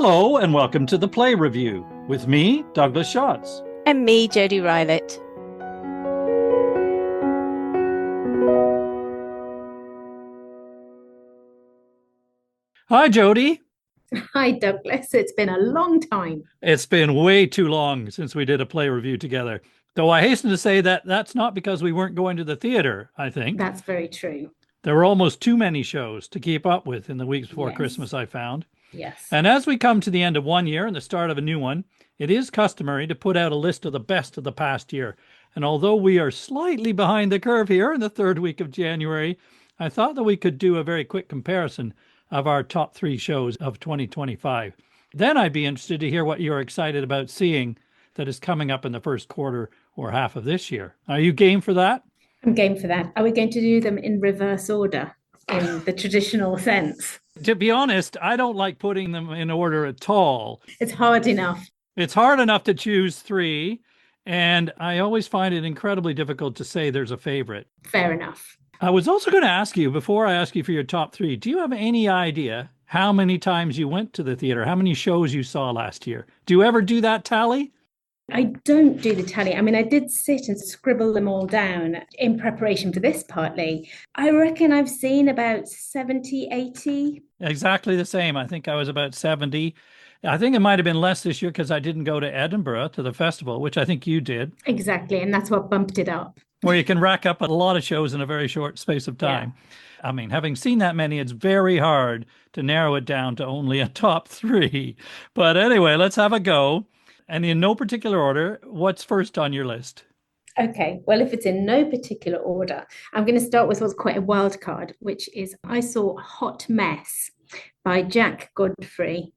Hello and welcome to the Play Review with me, Douglas Schatz. And me, Jodi Rylett. Hi, Jodi. Hi, Douglas. It's been a long time. It's been way too long since we did a play review together. Though I hasten to say that that's not because we weren't going to the theater, I think. That's very true. There were almost too many shows to keep up with in the weeks before Yes. Christmas, I found. Yes. And as we come to the end of one year and the start of a new one, it is customary to put out a list of the best of the past year. And although we are slightly behind the curve here in the third week of January, I thought that we could do a very quick comparison of our top three shows of 2025. Then I'd be interested to hear what you're excited about seeing that is coming up in the first quarter or half of this year. Are you game for that? I'm game for that. Are we going to do them in reverse order in the traditional sense? To be honest, I don't like putting them in order at all. It's hard enough. It's hard enough to choose three, and I always find it incredibly difficult to say there's a favorite. Fair enough. I was also going to ask you, before I ask you for your top three, do you have any idea how many times you went to the theater, how many shows you saw last year? Do you ever do that tally? I don't do the tally. I mean, I did sit and scribble them all down in preparation for this partly. I reckon I've seen about 70, 80. Exactly the same. I think I was about 70. I think it might have been less this year because I didn't go to Edinburgh to the festival, which I think you did. Exactly. And that's what bumped it up. Where you can rack up a lot of shows in a very short space of time. Yeah. I mean, having seen that many, it's very hard to narrow it down to only a top three. But anyway, let's have a go. And in no particular order, what's first on your list? Okay, well, if it's in no particular order, I'm going to start with what's quite a wild card, which is I saw Hot Mess by Jack Godfrey,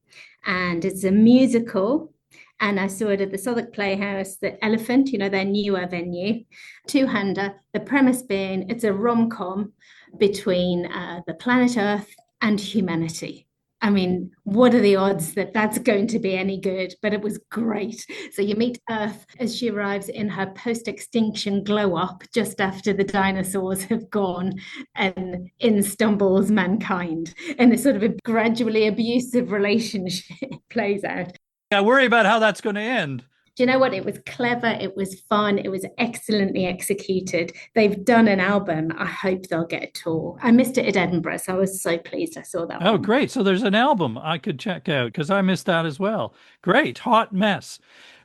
and it's a musical. And I saw it at the Southwark Playhouse, the Elephant, their newer venue, two-hander. The premise being it's a rom-com between the planet Earth and humanity. I mean, what are the odds that that's going to be any good? But it was great. So you meet Earth as she arrives in her post-extinction glow-up just after the dinosaurs have gone, and in stumbles mankind. And this sort of a gradually abusive relationship plays out. I worry about how that's going to end. Do you know what? It was clever. It was fun. It was excellently executed. They've done an album. I hope they'll get a tour. I missed it at Edinburgh, so I was so pleased I saw that. Oh, great. So there's an album I could check out because I missed that as well. Great. Hot Mess.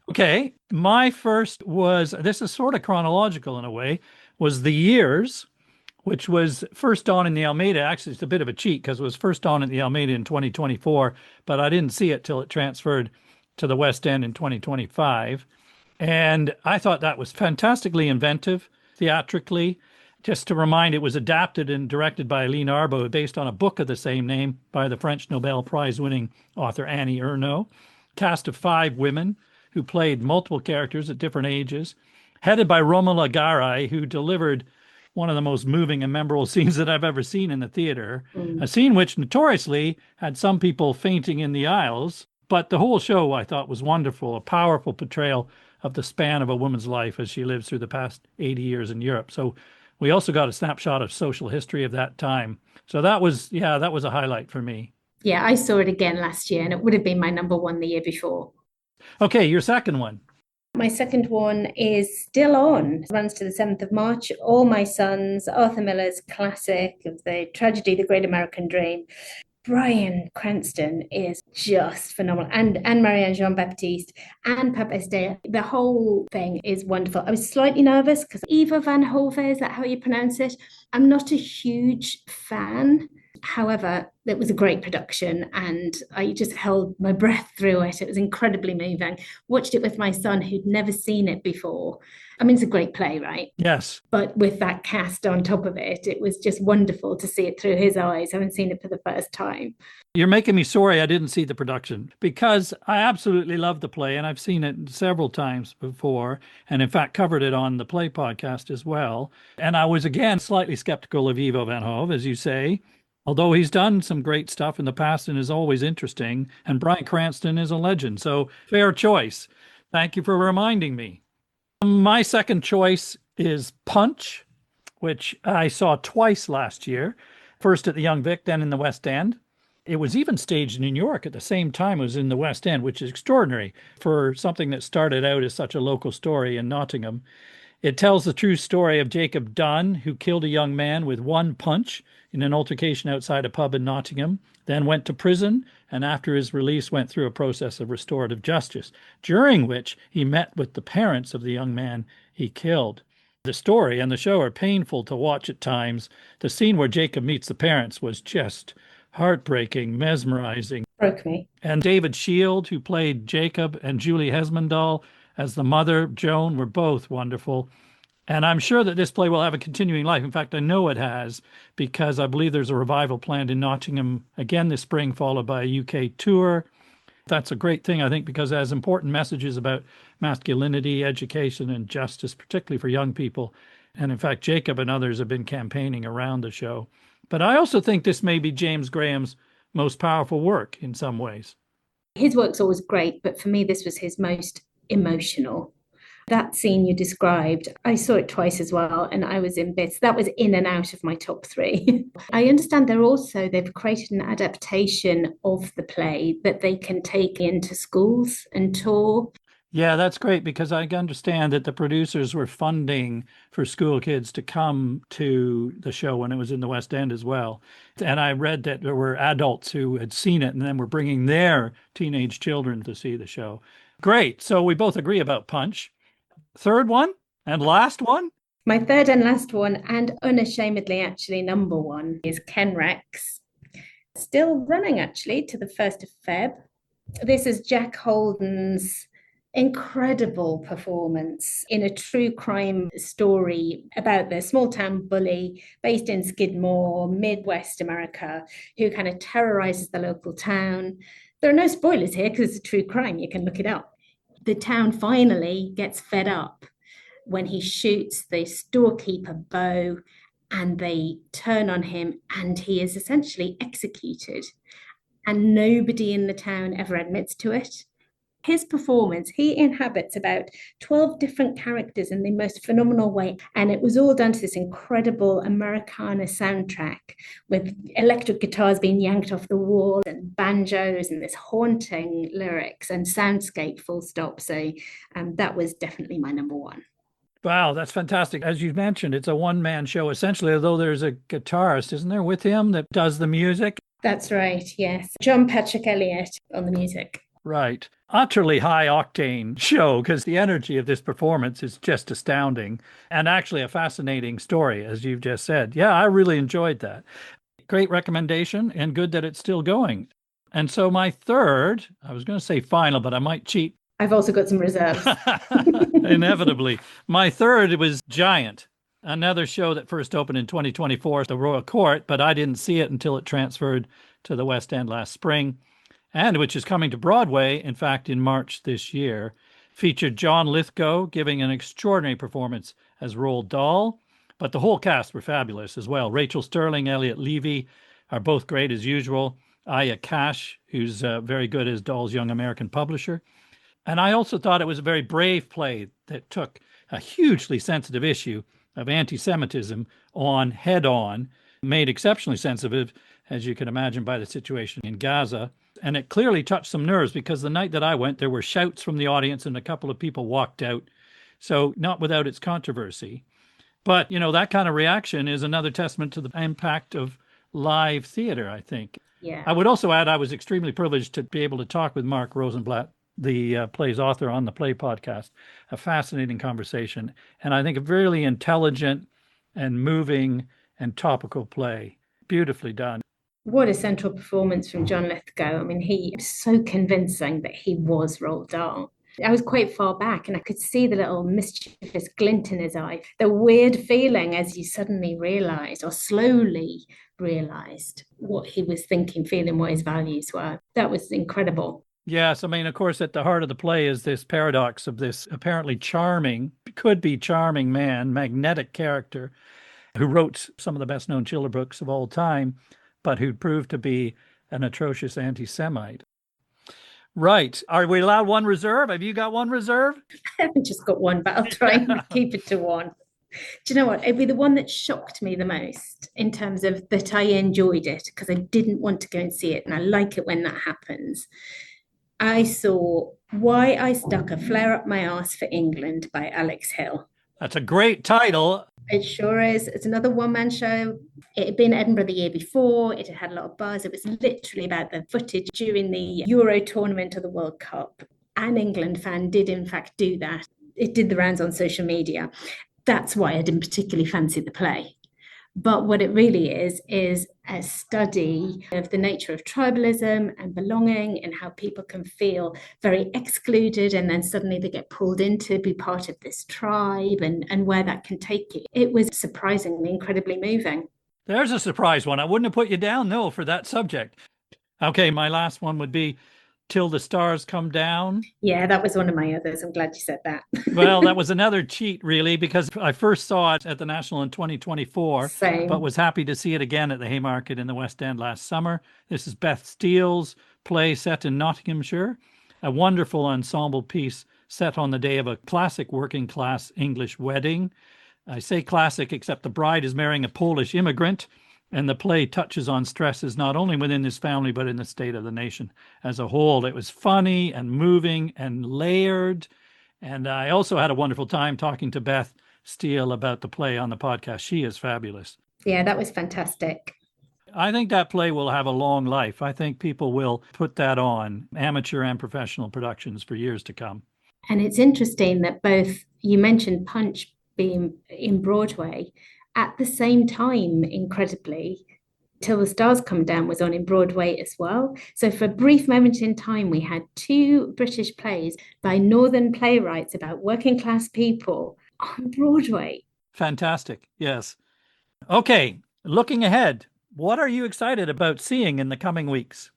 Okay. My first was, this is sort of chronological in a way, was The Years, which was first on in the Almeida. Actually, it's a bit of a cheat because it was first on at the Almeida in 2024, but I didn't see it till it transferred to the West End in 2025. And I thought that was fantastically inventive, theatrically. Just to remind, it was adapted and directed by Aline Arbo, based on a book of the same name by the French Nobel Prize-winning author Annie Ernaux. Cast of 5 women who played multiple characters at different ages, headed by Romola Garai, who delivered one of the most moving and memorable scenes that I've ever seen in the theater, a scene which notoriously had some people fainting in the aisles. But the whole show, I thought, was wonderful, a powerful portrayal of the span of a woman's life as she lives through the past 80 years in Europe. So we also got a snapshot of social history of that time. So that was a highlight for me. Yeah, I saw it again last year, and it would have been my number one the year before. Okay, your second one. My second one is still on. It runs to the 7th of March. All My Sons, Arthur Miller's classic of the tragedy, The Great American Dream. Bryan Cranston is just phenomenal. And Marianne Jean-Baptiste and Pape Esther. The whole thing is wonderful. I was slightly nervous because Eva van Hove, is that how you pronounce it? I'm not a huge fan. However, it was a great production and I just held my breath through it. It was incredibly moving. Watched it with my son who'd never seen it before. I mean, it's a great play, right? Yes. But with that cast on top of it, it was just wonderful to see it through his eyes. I haven't seen it for the first time. You're making me sorry I didn't see the production because I absolutely love the play and I've seen it several times before and in fact covered it on the Play podcast as well. And I was again slightly skeptical of Ivo van Hove, as you say. Although he's done some great stuff in the past and is always interesting, and Bryan Cranston is a legend, so fair choice. Thank you for reminding me. My second choice is Punch, which I saw twice last year, first at the Young Vic, then in the West End. It was even staged in New York at the same time it was in the West End, which is extraordinary for something that started out as such a local story in Nottingham. It tells the true story of Jacob Dunn, who killed a young man with one punch in an altercation outside a pub in Nottingham, then went to prison, and after his release went through a process of restorative justice, during which he met with the parents of the young man he killed. The story and the show are painful to watch at times. The scene where Jacob meets the parents was just heartbreaking, mesmerizing. Broke me. And David Shield, who played Jacob, and Julie Hesmondall as the mother, Joan, were both wonderful. And I'm sure that this play will have a continuing life. In fact, I know it has, because I believe there's a revival planned in Nottingham again this spring, followed by a UK tour. That's a great thing, I think, because it has important messages about masculinity, education, and justice, particularly for young people. And in fact, Jacob and others have been campaigning around the show. But I also think this may be James Graham's most powerful work in some ways. His work's always great, but for me, this was his most emotional. That scene you described, I saw it twice as well, and I was in bits. That was in and out of my top three. I understand they've created an adaptation of the play that they can take into schools and tour. Yeah, that's great, because I understand that the producers were funding for school kids to come to the show when it was in the West End as well. And I read that there were adults who had seen it and then were bringing their teenage children to see the show. Great. So we both agree about Punch. Third one and last one? My third and last one, and unashamedly actually number one, is Ken Rex. Still running actually to the 1st of Feb. This is Jack Holden's incredible performance in a true crime story about the small town bully based in Skidmore, Midwest America, who kind of terrorizes the local town. There are no spoilers here because it's a true crime. You can look it up. The town finally gets fed up when he shoots the storekeeper Bo, and they turn on him, and he is essentially executed. And nobody in the town ever admits to it. His performance, he inhabits about 12 different characters in the most phenomenal way. And it was all done to this incredible Americana soundtrack with electric guitars being yanked off the wall and banjos and this haunting lyrics and soundscape full stop. So that was definitely my number one. Wow, that's fantastic. As you mentioned, it's a one-man show, essentially, although there's a guitarist, isn't there, with him that does the music? That's right, yes. John Patrick Elliott on the music. Right. Utterly high octane show, because the energy of this performance is just astounding, and actually a fascinating story, as you've just said. Yeah, I really enjoyed that. Great recommendation, and good that it's still going. And so my third, I was going to say final, but I might cheat. I've also got some reserves. Inevitably. My third was Giant, another show that first opened in 2024 at the Royal Court, but I didn't see it until it transferred to the West End last spring, and which is coming to Broadway, in fact, in March this year. Featured John Lithgow giving an extraordinary performance as Roald Dahl, but the whole cast were fabulous as well. Rachel Sterling, Elliot Levy are both great as usual. Aya Cash, who's very good as Dahl's young American publisher. And I also thought it was a very brave play that took a hugely sensitive issue of anti-Semitism on head on, made exceptionally sensitive, as you can imagine, by the situation in Gaza. And it clearly touched some nerves, because the night that I went, there were shouts from the audience and a couple of people walked out. So not without its controversy. But, you know, that kind of reaction is another testament to the impact of live theater, I think. Yeah. I would also add I was extremely privileged to be able to talk with Mark Rosenblatt, the play's author, on the Play podcast. A fascinating conversation, and I think a really intelligent and moving and topical play. Beautifully done. What a central performance from John Lithgow. I mean, he was so convincing that he was Roald Dahl. I was quite far back and I could see the little mischievous glint in his eye, the weird feeling as you suddenly realized, or slowly realized, what he was thinking, feeling, what his values were. That was incredible. Yes, I mean, of course, at the heart of the play is this paradox of this apparently charming, could be charming man, magnetic character, who wrote some of the best known children's books of all time, but who proved to be an atrocious anti-Semite. Right. Are we allowed one reserve? Have you got one reserve? I haven't just got one, but I'll try and keep it to one. Do you know what? It'd be the one that shocked me the most in terms of that I enjoyed it because I didn't want to go and see it. And I like it when that happens. I saw Why I Stuck a Flare Up My Arse for England by Alex Hill. That's a great title. It sure is. It's another one-man show. It had been at Edinburgh the year before. It had had a lot of buzz. It was literally about the footage during the Euro tournament of the World Cup. An England fan did, in fact, do that. It did the rounds on social media. That's why I didn't particularly fancy the play. But what it really is a study of the nature of tribalism and belonging and how people can feel very excluded and then suddenly they get pulled in to be part of this tribe and where that can take you. It was surprisingly incredibly moving. There's a surprise one. I wouldn't have put you down, no, for that subject. Okay, my last one would be Till the Stars Come Down. Yeah, that was one of my others. I'm glad you said that. Well, that was another cheat, really, because I first saw it at the National in 2024, Same. but was happy to see it again at the Haymarket in the West End last summer. This is Beth Steele's play set in Nottinghamshire, a wonderful ensemble piece set on the day of a classic working class English wedding. I say classic, except the bride is marrying a Polish immigrant, and the play touches on stresses not only within this family, but in the state of the nation as a whole. It was funny and moving and layered. And I also had a wonderful time talking to Beth Steele about the play on the podcast. She is fabulous. Yeah, that was fantastic. I think that play will have a long life. I think people will put that on, amateur and professional productions, for years to come. And it's interesting that both, you mentioned Punch being in Broadway, at the same time, incredibly, Till the Stars Come Down was on in Broadway as well. So for a brief moment in time, we had two British plays by Northern playwrights about working class people on Broadway. Fantastic. Yes. Okay. Looking ahead, what are you excited about seeing in the coming weeks?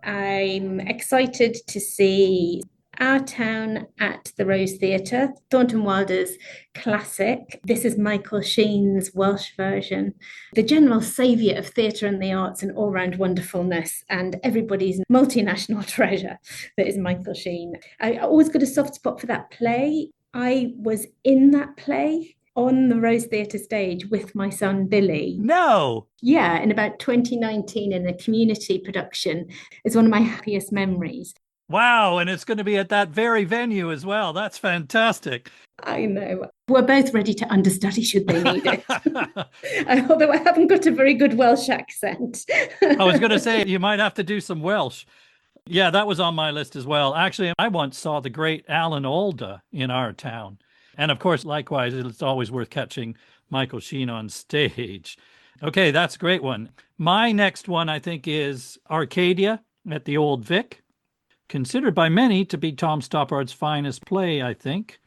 I'm excited to see Our Town at the Rose Theatre, Thornton Wilder's classic. This is Michael Sheen's Welsh version, the general saviour of theatre and the arts and all-round wonderfulness and everybody's multinational treasure that is Michael Sheen. I always got a soft spot for that play. I was in that play on the Rose Theatre stage with my son Billy. No. Yeah, in about 2019 in a community production. It's one of my happiest memories. Wow, and it's going to be at that very venue as well. That's fantastic. I know. We're both ready to understudy should they need it. Although I haven't got a very good Welsh accent. I was going to say, you might have to do some Welsh. Yeah, that was on my list as well. Actually, I once saw the great Alan Alda in Our Town. And of course, likewise, it's always worth catching Michael Sheen on stage. Okay, that's a great one. My next one, I think, is Arcadia at the Old Vic. Considered by many to be Tom Stoppard's finest play, I think.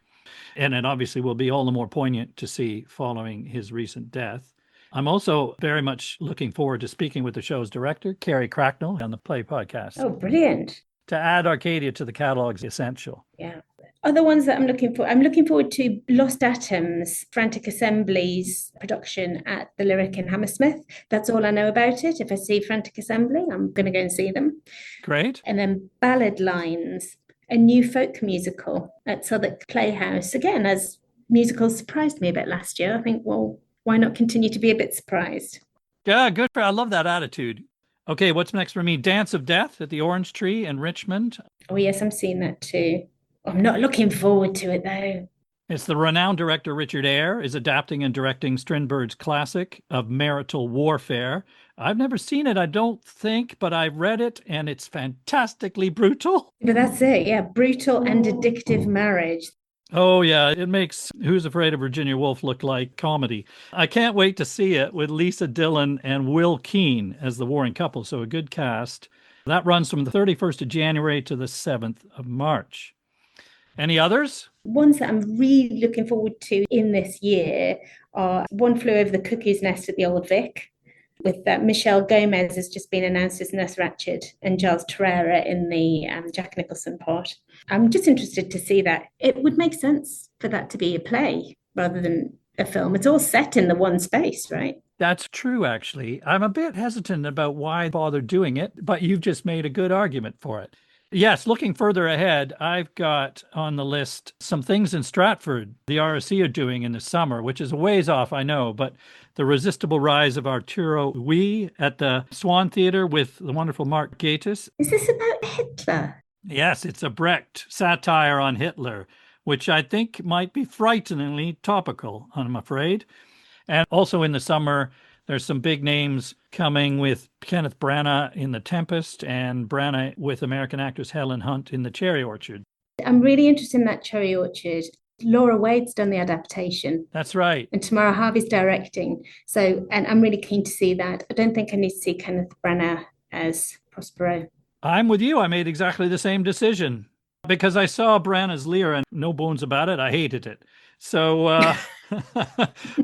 And it obviously will be all the more poignant to see following his recent death. I'm also very much looking forward to speaking with the show's director, Carrie Cracknell, on the Play podcast. Oh, brilliant. To add Arcadia to the catalog's essential. Yeah. Other ones that I'm looking forward to Lost Atoms, Frantic Assembly's production at the Lyric in Hammersmith. That's all I know about it. If I see Frantic Assembly, I'm going to go and see them. Great. And then Ballad Lines, a new folk musical at Southwark Playhouse. Again, as musicals surprised me a bit last year, I think, well, why not continue to be a bit surprised? Yeah, good. I love that attitude. Okay, what's next for me? Dance of Death at the Orange Tree in Richmond. Oh, yes, I'm seeing that too. I'm not looking forward to it, though. It's the renowned director Richard Eyre is adapting and directing Strindberg's classic of marital warfare. I've never seen it, I don't think, but I've read it, and it's fantastically brutal. But that's it, yeah, brutal and addictive marriage. Oh, yeah, it makes Who's Afraid of Virginia Woolf look like comedy. I can't wait to see it with Lisa Dillon and Will Keane as the warring couple, so a good cast. That runs from the 31st of January to the 7th of March. Any others? Ones that I'm really looking forward to in this year are One Flew Over the Cuckoo's Nest at the Old Vic, with Michelle Gomez has just been announced as Nurse Ratched and Giles Terrera in the Jack Nicholson part. I'm just interested to see that. It would make sense for that to be a play rather than a film. It's all set in the one space, right? That's true, actually. I'm a bit hesitant about why bother doing it, but you've just made a good argument for it. Yes, looking further ahead, I've got on the list some things in Stratford the RSC are doing in the summer, which is a ways off, I know, but the Resistible Rise of Arturo Ui at the Swan Theatre with the wonderful Mark Gatiss. Is this about Hitler? Yes, it's a Brecht satire on Hitler, which I think might be frighteningly topical, I'm afraid. And also in the summer, there's some big names coming with Kenneth Branagh in The Tempest and Branagh with American actress Helen Hunt in The Cherry Orchard. I'm really interested in that Cherry Orchard. Laura Wade's done the adaptation. That's right. And Tamara Harvey's directing. So, and I'm really keen to see that. I don't think I need to see Kenneth Branagh as Prospero. I'm with you. I made exactly the same decision because I saw Branagh's Lear and no bones about it. I hated it. So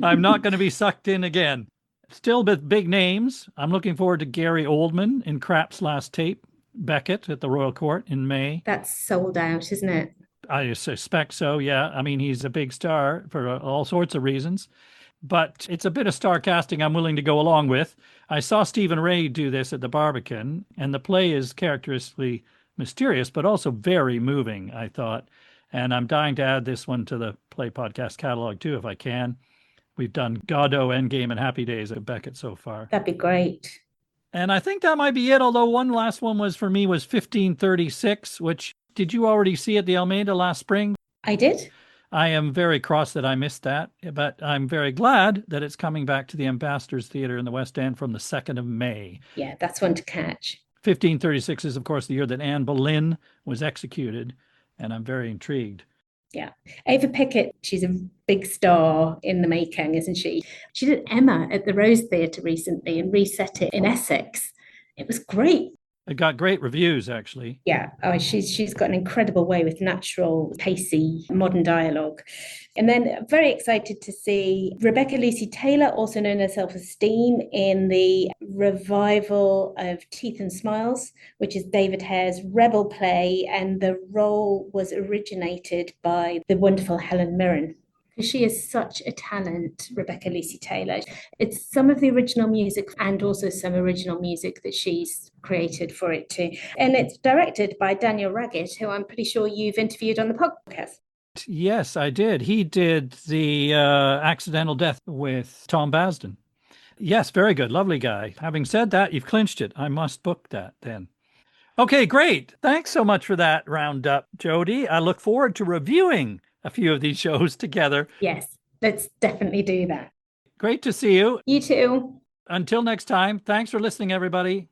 I'm not going to be sucked in again. Still with big names. I'm looking forward to Gary Oldman in Krapp's Last Tape, Beckett at the Royal Court in May. That's sold out, isn't it? I suspect so, yeah. I mean, he's a big star for all sorts of reasons. But it's a bit of star casting I'm willing to go along with. I saw Stephen Ray do this at the Barbican, and the play is characteristically mysterious, but also very moving, I thought. And I'm dying to add this one to the Play Podcast catalog, too, if I can. We've done Godot, Endgame, and Happy Days at Beckett so far. That'd be great. And I think that might be it, although one last one was for me was 1536, which, did you already see at the Almeida last spring? I did. I am very cross that I missed that, but I'm very glad that it's coming back to the Ambassadors Theatre in the West End from the 2nd of May. Yeah, that's one to catch. 1536 is, of course, the year that Anne Boleyn was executed, and I'm very intrigued. Yeah. Ava Pickett, she's a big star in the making, isn't she? She did Emma at the Rose Theatre recently and reset it in Essex. It was great. It got great reviews, actually. Yeah, she's got an incredible way with natural, pacey, modern dialogue. And then very excited to see Rebecca Lucy Taylor, also known as Self-Esteem, in the revival of Teeth and Smiles, which is David Hare's Rebel play, and the role was originated by the wonderful Helen Mirren. She is such a talent, Rebecca Lucy Taylor. It's some of the original music and also some original music that she's created for it too. And it's directed by Daniel Raggett, who I'm pretty sure you've interviewed on the podcast. Yes, I did. He did the Accidental Death with Tom Basden. Yes, very good. Lovely guy. Having said that, you've clinched it. I must book that then. Okay, great. Thanks so much for that roundup, Jodi. I look forward to reviewing a few of these shows together. Yes, let's definitely do that. Great to see you. You too. Until next time, thanks for listening, everybody.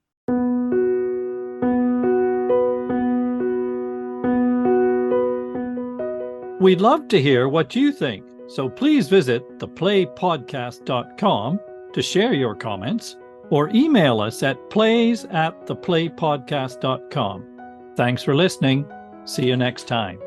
We'd love to hear what you think, so please visit theplaypodcast.com to share your comments or email us at plays@theplaypodcast.com. Thanks for listening. See you next time.